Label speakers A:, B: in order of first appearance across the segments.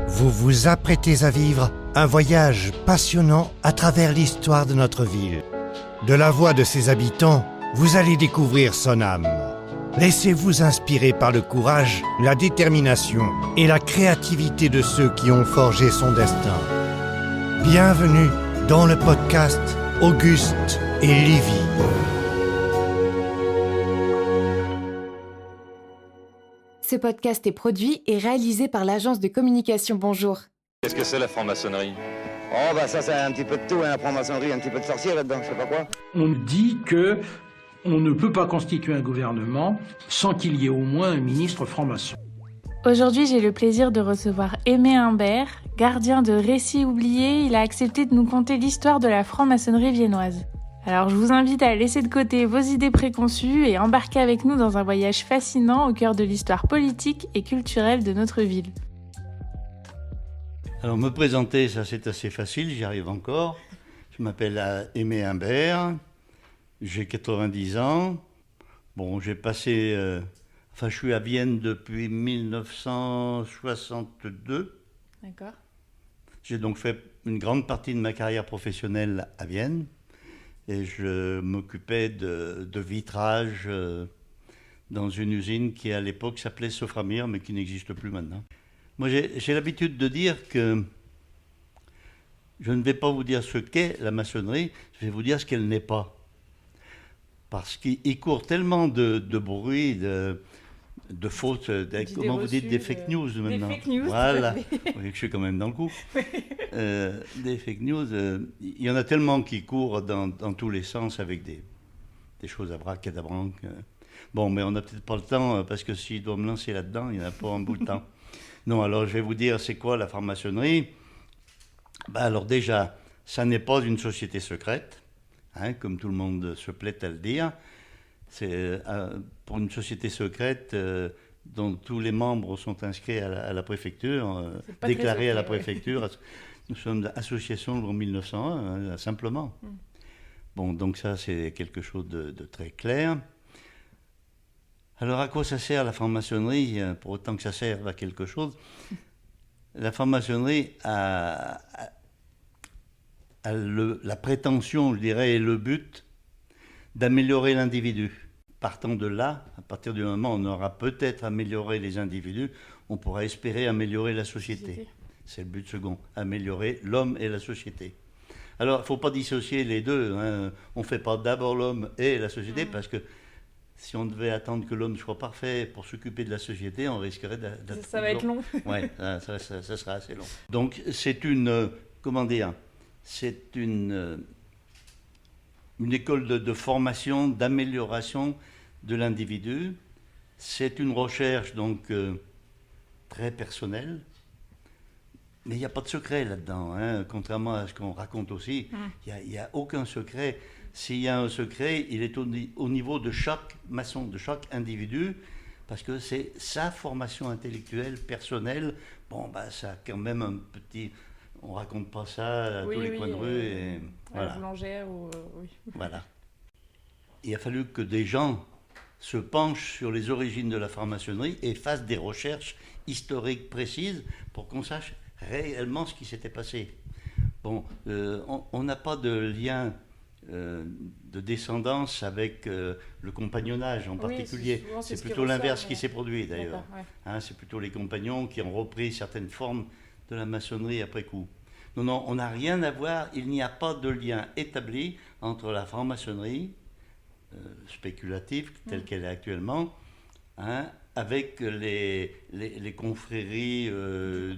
A: Vous vous apprêtez à vivre un voyage passionnant à travers l'histoire de notre ville. De la voix de ses habitants, vous allez découvrir son âme. Laissez-vous inspirer par le courage, la détermination et la créativité de ceux qui ont forgé son destin. Bienvenue dans le podcast Auguste et Livy.
B: Ce podcast est produit et réalisé par l'agence de communication Bonjour.
C: Qu'est-ce que c'est la franc-maçonnerie ?
D: Oh bah ça c'est un petit peu de tout, hein, la franc-maçonnerie, un petit peu de sorcier là-dedans, je sais pas quoi.
E: On dit que on ne peut pas constituer un gouvernement sans qu'il y ait au moins un ministre franc-maçon.
F: Aujourd'hui, j'ai le plaisir de recevoir Aimé Imbert, gardien de récits oubliés. Il a accepté de nous conter l'histoire de la franc-maçonnerie viennoise. Alors, je vous invite à laisser de côté vos idées préconçues et embarquer avec nous dans un voyage fascinant au cœur de l'histoire politique et culturelle de notre ville.
G: Alors, me présenter, ça c'est assez facile, j'y arrive encore. Je m'appelle Aimé Imbert, j'ai 90 ans. Bon, j'ai passé... je suis à Vienne depuis 1962.
F: D'accord.
G: J'ai donc fait une grande partie de ma carrière professionnelle à Vienne. Et je m'occupais de vitrage dans une usine qui à l'époque s'appelait Soframir, mais qui n'existe plus maintenant. Moi, j'ai l'habitude de dire que je ne vais pas vous dire ce qu'est la maçonnerie, je vais vous dire ce qu'elle n'est pas. Parce qu'il court tellement de bruit, de fausses, comment vous dites, des fake news maintenant.
F: Des fake news.
G: Voilà, vous voyez que je suis quand même dans le coup. Des fake news, il y en a tellement qui courent dans tous les sens avec des choses à bracadabranc. Bon, mais on n'a peut-être pas le temps, parce que s'il doit me lancer là-dedans, il n'y en a pas un bout de temps. Non, alors je vais vous dire, c'est quoi la franc-maçonnerie ? Alors déjà, ça n'est pas une société secrète, comme tout le monde se plaît à le dire. C'est pour une société secrète dont tous les membres sont inscrits à la préfecture, déclarés à la préfecture. Ouais. Nous sommes association en 1901, simplement. Bon, donc ça, c'est quelque chose de très clair. Alors, à quoi ça sert la franc-maçonnerie ? Pour autant que ça serve à quelque chose, la franc-maçonnerie a la prétention, je dirais, et le but d'améliorer l'individu. Partant de là, à partir du moment où on aura peut-être amélioré les individus, on pourra espérer améliorer la société. C'est le but second, améliorer l'homme et la société. Alors, il ne faut pas dissocier les deux. On ne fait pas d'abord l'homme et la société, parce que si on devait attendre que l'homme soit parfait pour s'occuper de la société, on risquerait d'être...
F: Ça va être long.
G: Oui, ça sera assez long. Donc, c'est une école de formation, d'amélioration de l'individu. C'est une recherche donc très personnelle, mais il n'y a pas de secret là-dedans, contrairement à ce qu'on raconte aussi. Il n'y a aucun secret. S'il y a un secret, il est au niveau de chaque maçon, de chaque individu, parce que c'est sa formation intellectuelle, personnelle. Bon, ça a quand même un petit... On ne raconte pas ça à tous les coins de rue. Et voilà.
F: La boulangère ou... oui.
G: Voilà. Il a fallu que des gens se penchent sur les origines de la franc-maçonnerie et fassent des recherches historiques précises pour qu'on sache réellement ce qui s'était passé. Bon, on n'a pas de lien de descendance avec le compagnonnage en particulier. C'est plutôt l'inverse qui s'est produit d'ailleurs. Ouais. C'est plutôt les compagnons qui ont repris certaines formes de la maçonnerie après coup. Non, on n'a rien à voir, il n'y a pas de lien établi entre la franc-maçonnerie spéculative, telle qu'elle est actuellement, avec les confréries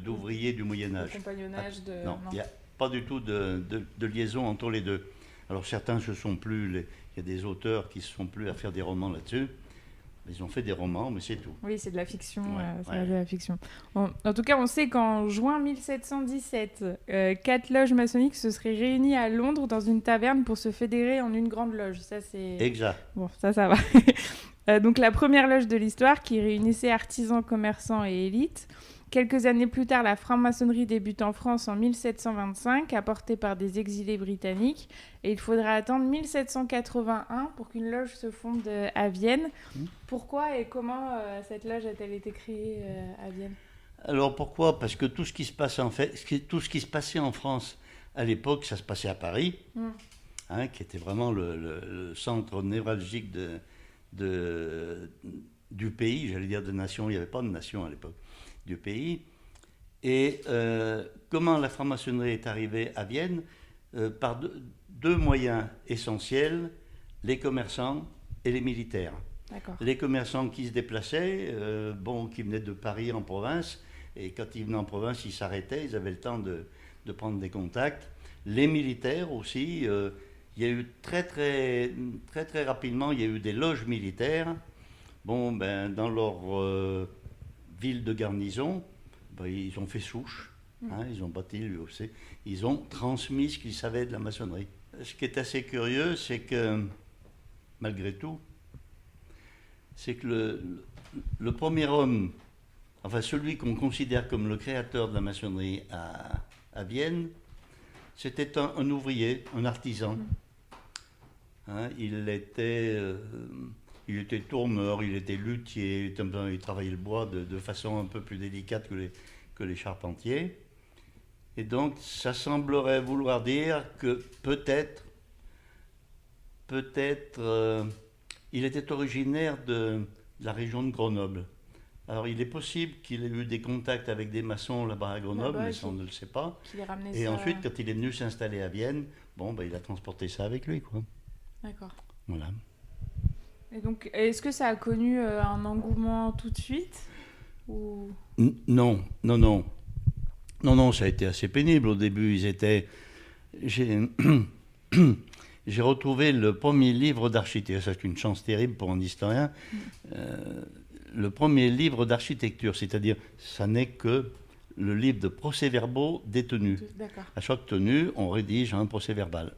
G: d'ouvriers du Moyen-Âge.
F: Le compagnonnage
G: Non, il n'y a pas du tout de liaison entre les deux. Alors certains il y a des auteurs qui ne se sont plus à faire des romans là-dessus. Ils ont fait des romans, mais c'est tout.
F: Oui, c'est de la fiction. De la fiction. Bon, en tout cas, on sait qu'en juin 1717, 4 loges maçonniques se seraient réunies à Londres dans une taverne pour se fédérer en une grande loge. Ça, c'est...
G: Exact.
F: Bon, ça va. Donc la première loge de l'histoire qui réunissait artisans, commerçants et élites. Quelques années plus tard, la franc-maçonnerie débute en France en 1725, apportée par des exilés britanniques. Et il faudra attendre 1781 pour qu'une loge se fonde à Vienne. Pourquoi et comment cette loge a-t-elle été créée à Vienne ?
G: Alors pourquoi? Parce que tout ce qui se passe tout ce qui se passait en France à l'époque, ça se passait à Paris, qui était vraiment le centre névralgique du pays, j'allais dire de nation, il n'y avait pas de nation à l'époque, du pays. Et comment la franc-maçonnerie est arrivée à Vienne? Par deux moyens essentiels, les commerçants et les militaires.
F: D'accord.
G: Les commerçants qui se déplaçaient, qui venaient de Paris en province, et quand ils venaient en province, ils s'arrêtaient, ils avaient le temps de prendre des contacts. Les militaires aussi, il y a eu très rapidement, il y a eu des loges militaires. Dans leur ville de garnison, ils ont fait souche, ils ont bâti l'UOC, ils ont transmis ce qu'ils savaient de la maçonnerie. Ce qui est assez curieux, c'est que, malgré tout, c'est que le premier homme, enfin celui qu'on considère comme le créateur de la maçonnerie à Vienne, c'était un ouvrier, un artisan. Il était tourneur, il était luthier, il travaillait le bois de façon un peu plus délicate que les charpentiers. Et donc, ça semblerait vouloir dire que peut-être, il était originaire de la région de Grenoble. Alors, il est possible qu'il ait eu des contacts avec des maçons là-bas à Grenoble, mais ça, on ne le sait pas. Et ensuite, quand il est venu s'installer à Vienne, il a transporté ça avec lui, quoi.
F: D'accord.
G: Voilà.
F: Et donc, est-ce que ça a connu un engouement tout de suite ou...
G: Non, ça a été assez pénible. Au début, j'ai retrouvé le premier livre d'architecture. C'est une chance terrible pour un historien. Le premier livre d'architecture, c'est-à-dire, ça n'est que le livre de procès-verbaux des tenues.
F: D'accord.
G: À chaque tenue, on rédige un procès-verbal.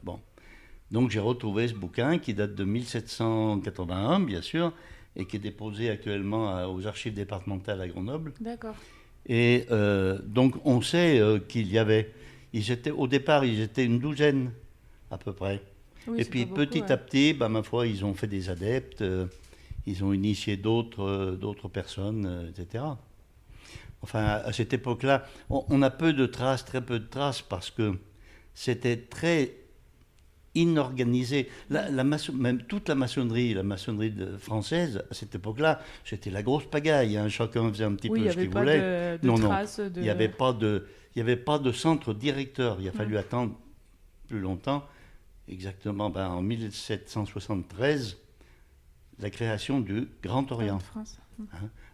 G: Donc j'ai retrouvé ce bouquin qui date de 1781, bien sûr, et qui est déposé actuellement aux archives départementales à Grenoble.
F: D'accord.
G: Et donc on sait au départ, ils étaient une douzaine à peu près.
F: Oui,
G: et puis petit à petit, ma foi, ils ont fait des adeptes, ils ont initié d'autres personnes, etc. Enfin, à cette époque-là, on a très peu de traces, parce que c'était très inorganisé. Même toute la maçonnerie française, à cette époque-là, c'était la grosse pagaille. Chacun faisait un petit peu ce qu'il voulait.
F: Il
G: n'y avait pas de centre directeur. Il a fallu attendre plus longtemps. Exactement, en 1773, la création du Grand Orient.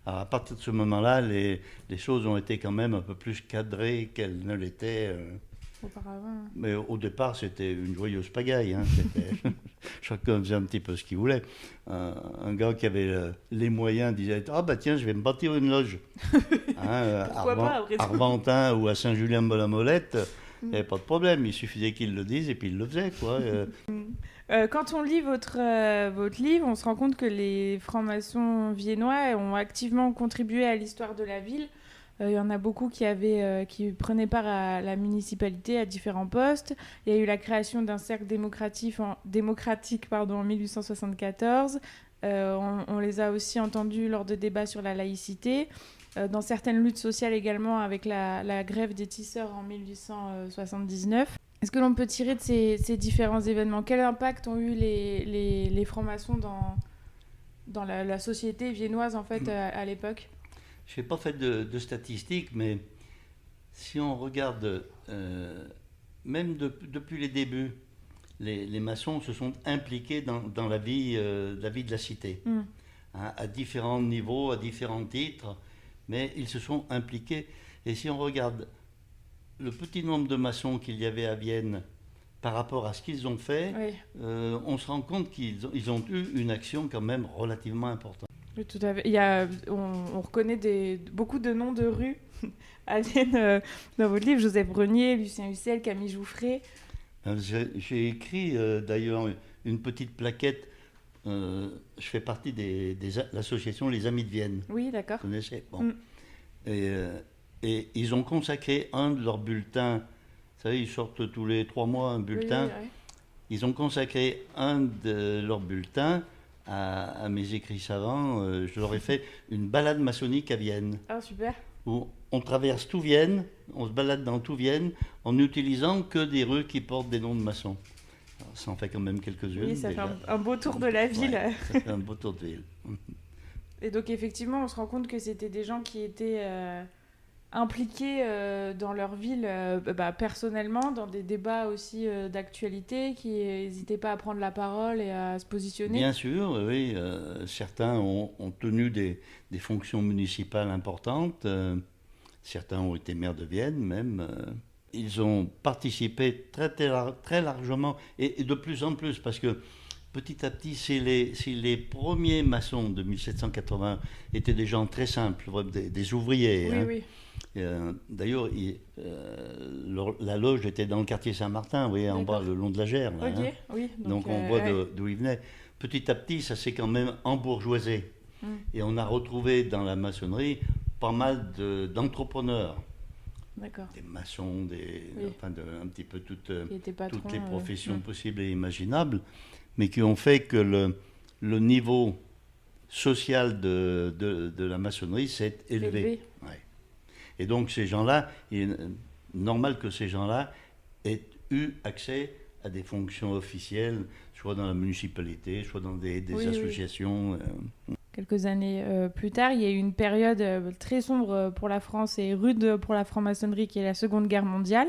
G: Alors, à partir de ce moment-là, les choses ont été quand même un peu plus cadrées qu'elles ne l'étaient
F: auparavant.
G: Mais au départ, c'était une joyeuse pagaille. Chacun faisait un petit peu ce qu'il voulait. Un gars qui avait les moyens disait « Ah tiens, je vais me bâtir une loge. » À Argentin ou à Saint-Julien-de-la-Molette, il n'y avait pas de problème. Il suffisait qu'ils le disent et puis ils le faisaient, quoi.
F: Quand on lit votre livre, on se rend compte que les francs-maçons viennois ont activement contribué à l'histoire de la ville. Il y en a beaucoup qui prenaient part à la municipalité à différents postes. Il y a eu la création d'un cercle démocratique en 1874. On les a aussi entendus lors de débats sur la laïcité. Dans certaines luttes sociales également, avec la grève des tisseurs en 1879. Est-ce que l'on peut tirer de ces différents événements? Quel impact ont eu les francs-maçons dans la société viennoise, en fait, à l'époque?
G: Je n'ai pas fait de statistiques, mais si on regarde, même depuis les débuts, les maçons se sont impliqués dans la vie de la cité, à différents niveaux, à différents titres, mais ils se sont impliqués. Et si on regarde le petit nombre de maçons qu'il y avait à Vienne par rapport à ce qu'ils ont fait, on se rend compte qu'ils ont eu une action quand même relativement importante.
F: Oui, tout à fait. On reconnaît beaucoup de noms de rues à Vienne dans votre livre. Joseph Brenier, Lucien Hussel, Camille Jouffret.
G: J'ai écrit d'ailleurs une petite plaquette. Je fais partie de l'association Les Amis de Vienne.
F: Oui, d'accord.
G: Vous connaissez? Bon. Et ils ont consacré un de leurs bulletins. Vous savez, ils sortent tous les 3 mois un bulletin. Oui. Ils ont consacré un de leurs bulletins à mes écrits savants. Je leur ai fait une balade maçonnique à Vienne.
F: Ah, super.
G: Où on traverse tout Vienne, on se balade dans tout Vienne en n'utilisant que des rues qui portent des noms de maçons. Alors, ça en fait quand même quelques-unes.
F: Oui, ça
G: déjà.
F: fait un beau tour de la ville.
G: Ouais, ça fait un beau tour de ville.
F: Et donc effectivement, on se rend compte que c'était des gens qui étaient impliqués dans leur ville personnellement, dans des débats aussi d'actualité, qui n'hésitaient pas à prendre la parole et à se positionner.
G: Bien sûr, oui. Certains ont tenu des fonctions municipales importantes. Certains ont été maires de Vienne même. Ils ont participé très largement et de plus en plus parce que petit à petit, si les premiers maçons de 1780 étaient des gens très simples, des ouvriers.
F: Oui,
G: hein.
F: oui.
G: D'ailleurs, la loge était dans le quartier Saint-Martin, vous voyez, en bas, le long de la Gère. Là,
F: Ok,
G: hein.
F: oui.
G: Donc on voit d'où ils venaient. Petit à petit, ça s'est quand même embourgeoisé. Et on a retrouvé dans la maçonnerie pas mal d'entrepreneurs.
F: D'accord.
G: Des maçons,
F: Oui.
G: un petit peu toutes
F: Patrons,
G: les professions possibles et imaginables, mais qui ont fait que le niveau social de la maçonnerie s'est élevé. Ouais. Et donc ces gens-là, il est normal que ces gens-là aient eu accès à des fonctions officielles, soit dans la municipalité, soit dans des associations.
F: Quelques années plus tard, il y a eu une période très sombre pour la France et rude pour la franc-maçonnerie, qui est la Seconde Guerre mondiale.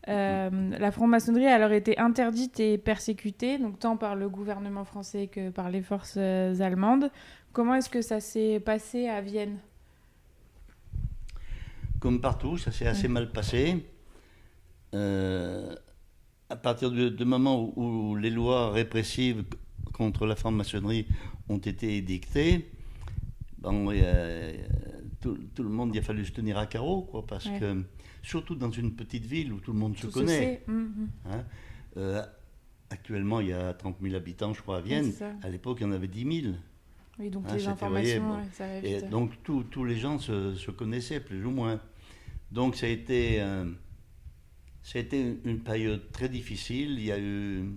F: La franc-maçonnerie a alors été interdite et persécutée, donc tant par le gouvernement français que par les forces allemandes. Comment est-ce que ça s'est passé à Vienne ?
G: Comme partout, ça s'est assez mal passé. À partir du moment où les lois répressives contre la franc-maçonnerie ont été édictées, tout le monde, il a fallu se tenir à carreau, quoi, parce que, surtout dans une petite ville où tout le monde se connaît. Hein, actuellement, il y a 30 000 habitants, je crois, à Vienne. À l'époque, il y en avait 10 000.
F: Oui, donc les informations, ça va vite.
G: Et donc tous les gens se connaissaient, plus ou moins. Donc ça a été une période très difficile. Il y a eu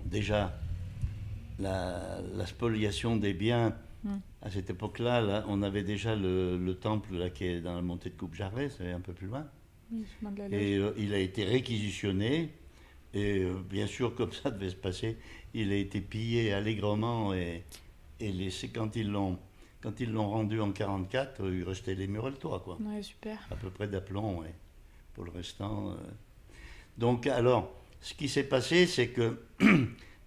G: déjà la spoliation des biens. À cette époque-là, là, on avait déjà le temple là, qui est dans la montée de Coupe-Jarret, c'est un peu plus loin.
F: Oui, chemin de la Loge.
G: Et il a été réquisitionné. Et bien sûr, comme ça devait se passer, il a été pillé allègrement et laissé quand ils l'ont rendu en 1944, il restait les murs et le toit, quoi.
F: Ouais, super.
G: À peu près d'aplomb, ouais. Pour le restant. Donc, alors, ce qui s'est passé, c'est que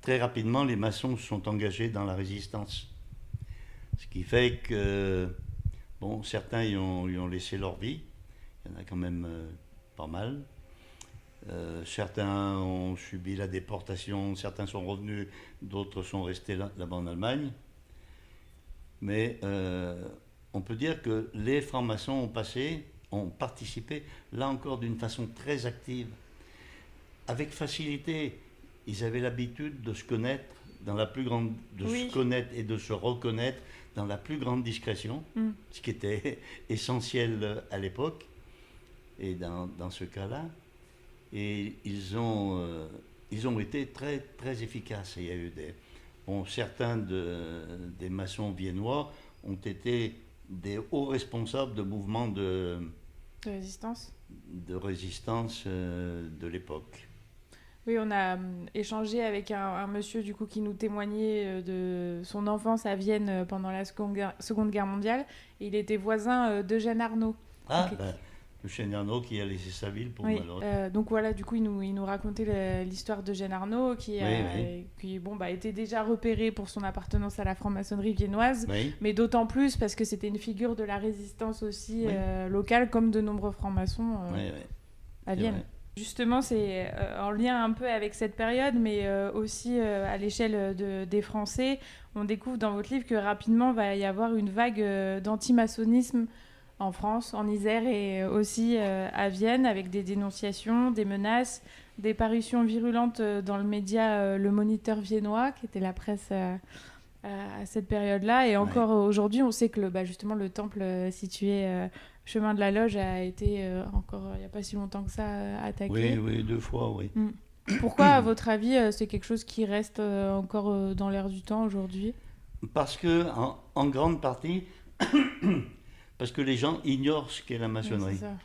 G: très rapidement, les maçons se sont engagés dans la résistance. Ce qui fait que, certains y ont laissé leur vie. Il y en a quand même pas mal. Certains ont subi la déportation, certains sont revenus, d'autres sont restés là-bas en Allemagne. Mais on peut dire que les francs-maçons ont participé, là encore, d'une façon très active. Avec facilité, ils avaient l'habitude de se connaître se connaître et de se reconnaître dans la plus grande discrétion, ce qui était essentiel à l'époque, et dans ce cas-là. Et ils ont été très, très efficaces. Et il y a eu certains des maçons viennois ont été des hauts responsables de mouvements de résistance de l'époque.
F: Oui, on a échangé avec un monsieur du coup qui nous témoignait de son enfance à Vienne pendant la Seconde Guerre mondiale. Et il était voisin d'Eugène Arnaud.
G: Ah, Eugène Arnaud qui a laissé sa ville pour malheur.
F: Donc voilà, du coup, il nous racontait l'histoire d'Eugène Arnaud qui était déjà repéré pour son appartenance à la franc-maçonnerie viennoise, mais d'autant plus parce que c'était une figure de la résistance aussi locale, comme de nombreux francs-maçons à Vienne. Justement, c'est en lien un peu avec cette période, mais aussi à l'échelle des Français. On découvre dans votre livre que rapidement va y avoir une vague d'antimaçonnisme en France, en Isère et aussi à Vienne, avec des dénonciations, des menaces, des parutions virulentes dans le média Le Moniteur viennois, qui était la presse à cette période-là. Et encore aujourd'hui, on sait que justement le temple situé chemin de la Loge a été encore il n'y a pas si longtemps que ça attaqué.
G: Oui, 2 fois, oui.
F: Pourquoi, à votre avis, c'est quelque chose qui reste encore dans l'air du temps aujourd'hui ?
G: Parce que, en grande partie, Parce que les gens ignorent ce qu'est la maçonnerie.
F: Oui, c'est ça.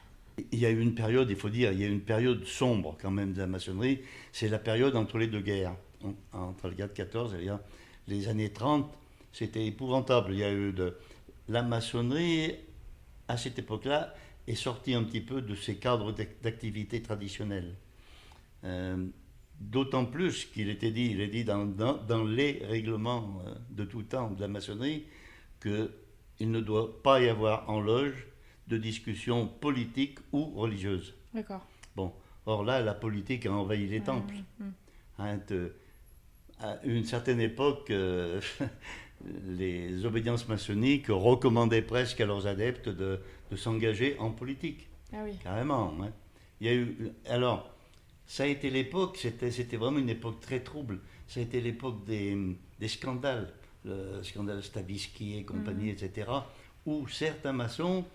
G: Il y a eu une période, il faut dire, il y a eu une période sombre quand même de la maçonnerie. C'est la période entre les deux guerres, entre la guerre de 14 et les années 30. C'était épouvantable. Il y a eu la maçonnerie, à cette époque-là, est sortie un petit peu de ses cadres d'activité traditionnels. D'autant plus qu'il était dit, il est dit dans les règlements de tout temps de la maçonnerie, qu'il ne doit pas y avoir en loge de discussions politiques ou religieuses.
F: D'accord.
G: Bon, or là, la politique a envahi les temples. Hein, à une certaine époque, les obédiences maçonniques recommandaient presque à leurs adeptes de s'engager en politique.
F: Ah oui.
G: Carrément. Hein. Il y a eu, alors, ça a été l'époque, c'était vraiment une époque très trouble. Ça a été l'époque des scandales, le scandale Stavisky et compagnie, etc., où certains maçons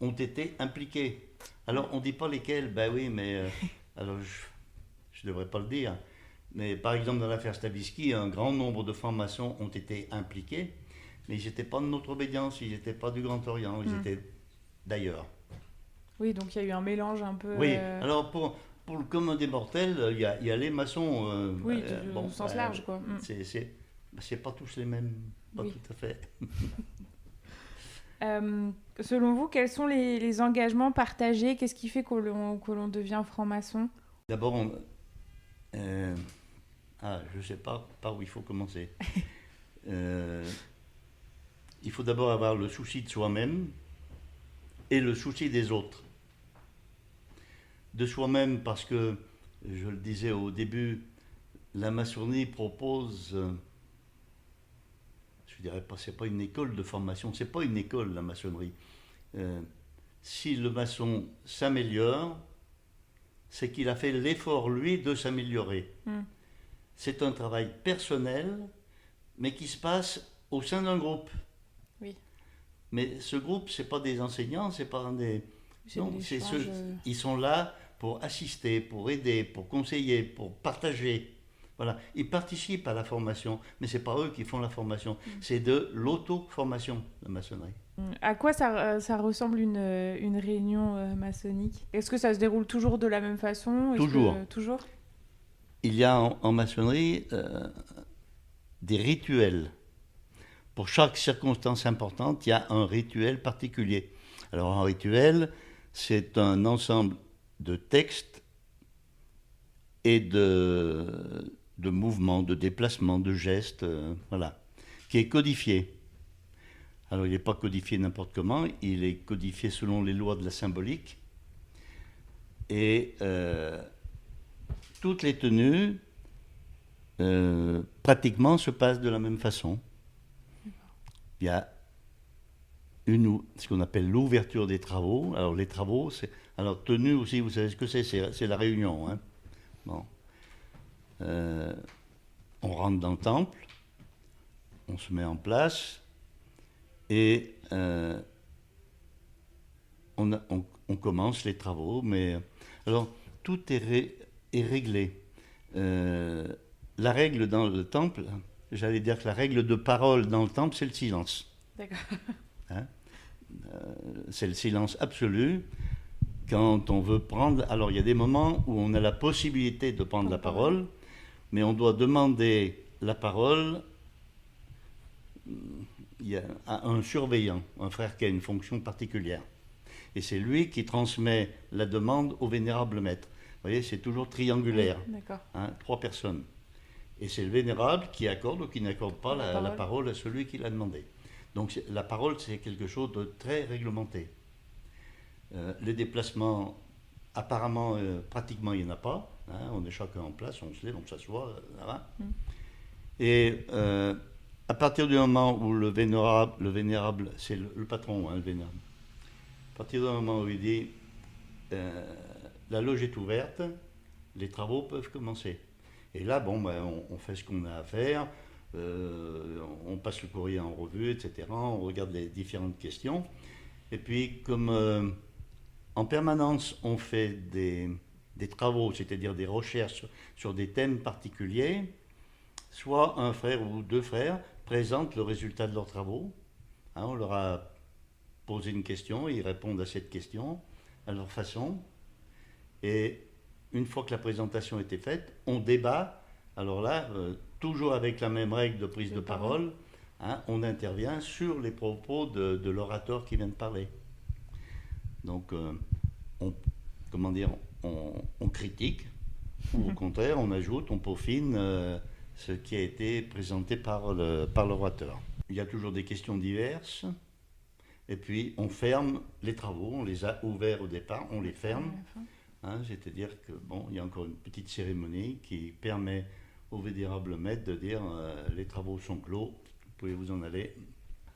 G: ont été impliqués. Alors, on ne dit pas lesquels, ben oui, mais alors je ne devrais pas le dire. Mais par exemple, dans l'affaire Stavisky, un grand nombre de francs-maçons ont été impliqués, mais ils n'étaient pas de notre obédience, ils n'étaient pas du Grand Orient, ils étaient d'ailleurs.
F: Oui, donc il y a eu un mélange un peu...
G: Oui, alors pour le commun des mortels, il y a les maçons...
F: oui, au sens large, quoi.
G: C'est pas tous les mêmes, pas
F: Oui.
G: tout à fait.
F: Selon vous, quels sont les engagements partagés? Qu'est-ce qui fait que l'on devient franc-maçon?
G: D'abord, je ne sais pas par où il faut commencer. Il faut d'abord avoir le souci de soi-même et le souci des autres. De soi-même parce que, je le disais au début, la maçonnerie propose... je dirais pas, c'est pas une école de formation, c'est pas une école la maçonnerie. Si le maçon s'améliore, c'est qu'il a fait l'effort, lui, de s'améliorer. C'est un travail personnel, mais qui se passe au sein d'un groupe.
F: Oui.
G: Mais ce groupe, c'est pas des enseignants, c'est pas des... Non, c'est
F: l'échange,
G: ceux, ils sont là pour assister, pour aider, pour conseiller, pour partager. Voilà, ils participent à la formation, mais c'est pas eux qui font la formation, c'est de l'auto-formation, la maçonnerie.
F: À quoi ça ressemble une réunion maçonnique? Est-ce que ça se déroule toujours de la même façon?
G: Toujours.
F: Toujours?
G: Il y a en maçonnerie des rituels. Pour chaque circonstance importante, il y a un rituel particulier. Alors un rituel, c'est un ensemble de textes et de mouvements, de déplacements, de gestes, voilà, qui est codifié. Alors il n'est pas codifié n'importe comment, il est codifié selon les lois de la symbolique. Et toutes les tenues, pratiquement, se passent de la même façon. Il y a ce qu'on appelle l'ouverture des travaux. Alors les travaux, c'est... Alors tenue aussi, vous savez ce que c'est la réunion. Hein. Bon. On rentre dans le temple, on se met en place et on commence les travaux. Mais alors tout est réglé. La règle dans le temple, j'allais dire que la règle de parole dans le temple, c'est le silence.
F: D'accord.
G: Hein? C'est le silence absolu. Quand on veut prendre... Alors, il y a des moments où on a la possibilité de prendre la parole, mais on doit demander la parole à un surveillant, un frère qui a une fonction particulière. Et c'est lui qui transmet la demande au vénérable maître. Vous voyez, c'est toujours triangulaire.
F: Oui, d'accord.
G: Hein, 3 personnes. Et c'est le vénérable qui accorde ou qui n'accorde pas la parole à celui qui l'a demandé. Donc la parole, c'est quelque chose de très réglementé. Les déplacements, apparemment, pratiquement, il n'y en a pas. Hein, on est chacun en place, on se lève, on s'assoit. Et à partir du moment où le vénérable, c'est le patron, hein, le vénérable. À partir du moment où il dit la loge est ouverte, les travaux peuvent commencer. Et là, bon, on fait ce qu'on a à faire. On passe le courrier en revue, etc. On regarde les différentes questions. Et puis, comme en permanence, on fait des travaux, c'est-à-dire des recherches sur des thèmes particuliers, soit un frère ou 2 frères présentent le résultat de leurs travaux. On leur a posé une question, ils répondent à cette question à leur façon. Et une fois que la présentation était faite, on débat. Alors là, toujours avec la même règle de prise de parole, on intervient sur les propos de l'orateur qui vient de parler. Donc, on critique, ou au contraire, on ajoute, on peaufine ce qui a été présenté par l'orateur. Il y a toujours des questions diverses, et puis on ferme les travaux, on les a ouverts au départ, on les ferme. C'est-à-dire que il y a encore une petite cérémonie qui permet au vénérable maître de dire les travaux sont clos, vous pouvez vous en aller.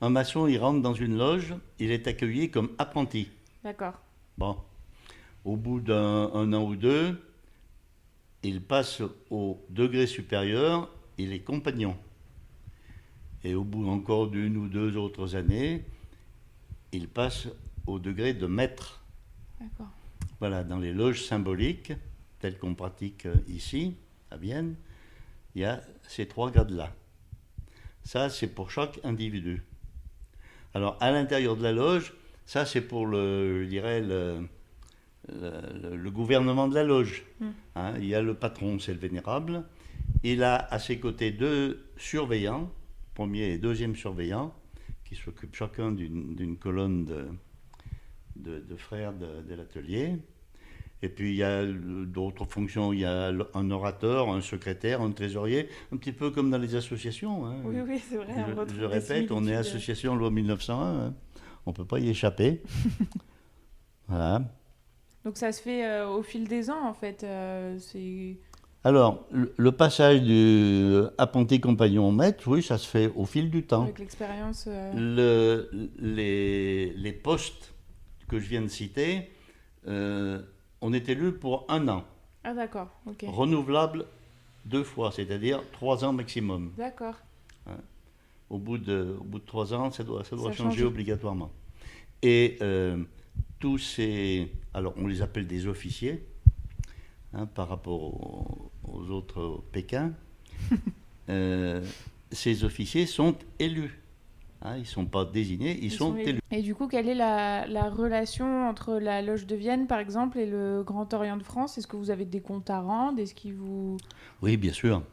G: Un maçon, il rentre dans une loge, il est accueilli comme apprenti.
F: D'accord.
G: Au bout d'un an ou deux, il passe au degré supérieur, il est compagnon. Et au bout encore d'une ou deux autres années, il passe au degré de maître.
F: D'accord.
G: Voilà, dans les loges symboliques, telles qu'on pratique ici, à Vienne, il y a ces 3 grades-là. Ça, c'est pour chaque individu. Alors, à l'intérieur de la loge, ça, c'est pour le gouvernement de la loge. Il y a le patron, c'est le vénérable. Il a à ses côtés 2 surveillants, premier et deuxième surveillant, qui s'occupent chacun d'une colonne de frères de l'atelier. Et puis il y a d'autres fonctions, il y a un orateur, un secrétaire, un trésorier, un petit peu comme dans les associations.
F: Oui, c'est vrai.
G: Je répète, on est association loi 1901, on ne peut pas y échapper. Voilà.
F: Donc ça se fait au fil des ans, en fait.
G: Alors, le passage du apprenti compagnon au maître, oui, ça se fait au fil du temps.
F: Avec l'expérience.
G: Les postes que je viens de citer, on est élu pour 1 an.
F: Ah d'accord, ok.
G: Renouvelable 2 fois, c'est-à-dire 3 ans maximum.
F: D'accord.
G: Au bout de 3 ans, ça doit changer obligatoirement. Et tous ces... Alors, on les appelle des officiers, par rapport aux autres Pékins. Ces officiers sont élus. Ils ne sont pas désignés, ils sont élus.
F: Et du coup, quelle est la relation entre la Loge de Vienne, par exemple, et le Grand Orient de France ? Est-ce que vous avez des comptes à rendre ? Est-ce qu'ils vous...
G: Oui, bien sûr.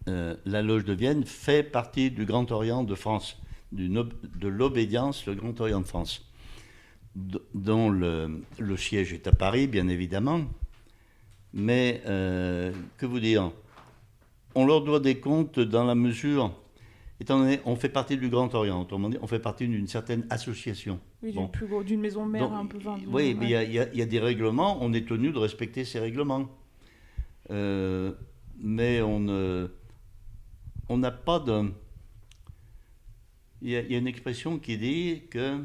G: La Loge de Vienne fait partie du Grand Orient de France, de l'obédience, le Grand Orient de France, dont le siège est à Paris, bien évidemment. Mais, que vous dire, on leur doit des comptes dans la mesure... Étant donné, on fait partie du Grand Orient, autrement dit, on fait partie d'une certaine association.
F: Oui, d'une maison mère. Donc, un peu.
G: Oui, mais il y a des règlements, on est tenu de respecter ces règlements. Mais on n'a pas de... Il y a une expression qui dit que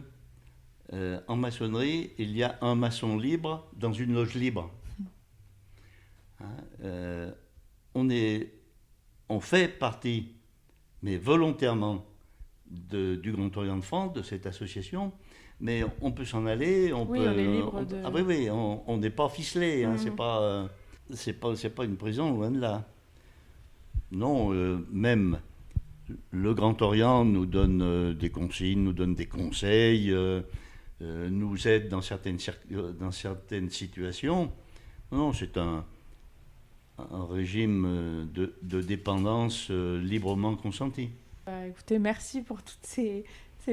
G: en maçonnerie, il y a un maçon libre dans une loge libre. On fait partie, mais volontairement, du Grand Orient de France, de cette association, mais on peut s'en aller, on est libre de... Ah oui, on n'est pas ficelé, c'est pas une prison, loin de là. Non, même le Grand Orient nous donne des consignes, nous donne des conseils, nous aide dans certaines situations. Non, c'est un régime de dépendance librement consenti.
F: Écoutez, merci pour toutes ces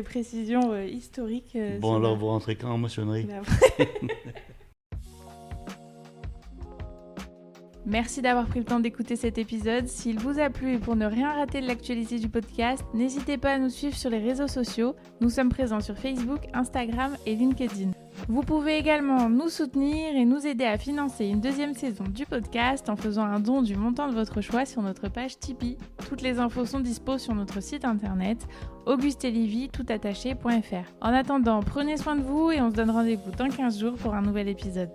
F: précisions historiques.
G: Alors vous rentrez quand en maçonnerie ?
F: Merci d'avoir pris le temps d'écouter cet épisode. S'il vous a plu et pour ne rien rater de l'actualité du podcast, n'hésitez pas à nous suivre sur les réseaux sociaux. Nous sommes présents sur Facebook, Instagram et LinkedIn. Vous pouvez également nous soutenir et nous aider à financer une 2e saison du podcast en faisant un don du montant de votre choix sur notre page Tipeee. Toutes les infos sont dispo sur notre site internet augustelivy.toutattaché.fr. En attendant, prenez soin de vous et on se donne rendez-vous dans 15 jours pour un nouvel épisode.